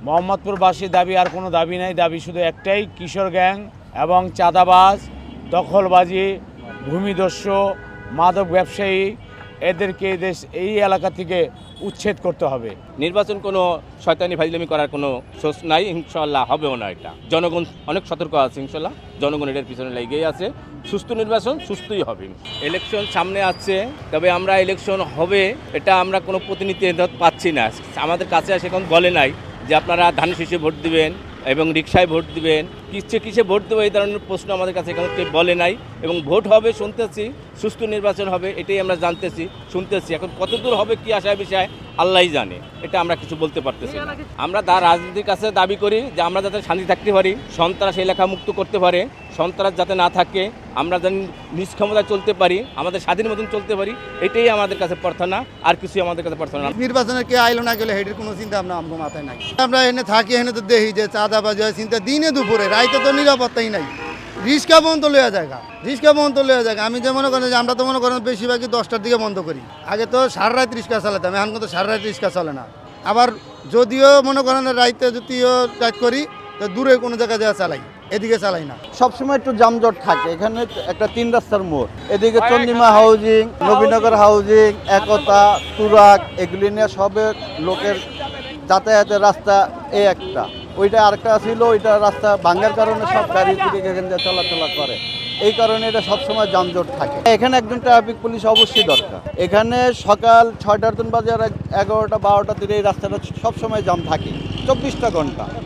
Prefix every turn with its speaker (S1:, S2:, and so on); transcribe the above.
S1: মোহাম্মদপুরবাসীর দাবি আর কোনো দাবি নাই, দাবি শুধু একটাই, কিশোর গ্যাং এবং চাঁদাবাজ, দখলবাজি, ভূমিদস্যু, মাদক ব্যবসায়ী এদেরকে এই এলাকা থেকে উচ্ছেদ করতে হবে।
S2: নির্বাচন কোনো শয়তানি ফাইজলামি করার কোনো সোর্স নাই, ইনশাল্লাহ হবেও না। এটা জনগণ অনেক সতর্ক আছে, ইনশাল্লাহ জনগণ এটার পিছনে লেগেই আছে। সুস্থ নির্বাচন সুস্থই হবে। ইলেকশন সামনে আছে, তবে আমরা ইলেকশন হবে এটা আমরা কোনো প্রতিনিধি পাচ্ছি না। আমাদের কাছে আসে এখন বলে নাই যে আপনারা ধান শীষে ভোট দিবেন এবং রিকশায় ভোট দিবেন, কিসে ভোট দেবো এই ধরনের প্রশ্ন আমাদের কাছে এখন কেউ বলে নাই। এবং ভোট হবে শুনতেছি, সুস্থ নির্বাচন হবে এটাই আমরা জানতেছি, শুনতেছি। এখন কতদূর হবে কি আশায় বিষয় আল্লাহই জানে, এটা আমরা কিছু বলতে পারতেছি না। আমরা রাজনীতির কাছে দাবি করি যে আমরা যাতে শান্তি থাকতে পারি, সন্ত্রাস এলাকা মুক্ত করতে পারে, সন্ত্রাস যাতে না থাকে, আমরা যেন নিজ ক্ষমতায় চলতে পারি, আমাদের স্বাধীন মতন চলতে পারি, এটাই আমাদের কাছে প্রার্থনা, আর কিছুই আমাদের কাছে প্রার্থনা না।
S3: নির্বাচনে কে আইলো না গেলে হেঁটের কোনো চিন্তা আমরা আমার মাথায় নাই। আমরা এনে থাকি, এনে তো দেখি যে চাঁদাবাজি হয় চিন্তা দিনে দুপুরে, রাইতে তো নিরাপত্তাই নাই। রিক্সা বন্ধ লইয়া জায়গা, আমি যে মনে করেন যে আমরা তো মনে করেন বেশিরভাগই 10টার দিকে বন্ধ করি। আগে তো সারা রাত রিক্সা চালাতাম, এখন কিন্তু সারা রাত রিক্সা চলে না। আবার যদিও মনে করেন রাইতে যদিও কাজ করি তো দূরে কোনো জায়গায় যাওয়া চালাই, এদিকে চালাই না।
S4: সবসময় একটু যানজট থাকে। এখানে একটা 3 রাস্তার মোড়, এদিকে চন্ডিমা হাউজিং, নবীনগর হাউজিং, একতা, তুরাক, এগুলি নিয়ে সবের লোকের যাতায়াতের রাস্তা এই একটা, ওইটা আরেকটা ছিল, ওইটা রাস্তা ভাঙার কারণে সব গাড়ি এখান দিয়ে চলাচলা করে, এই কারণে এটা সবসময় যানজট থাকে। এখানে একজন ট্রাফিক পুলিশ অবশ্যই দরকার। এখানে সকাল 6টার বাজে আর 11টা 12টা দিকে এই রাস্তাটা সবসময় জাম থাকে 24টা ঘন্টা।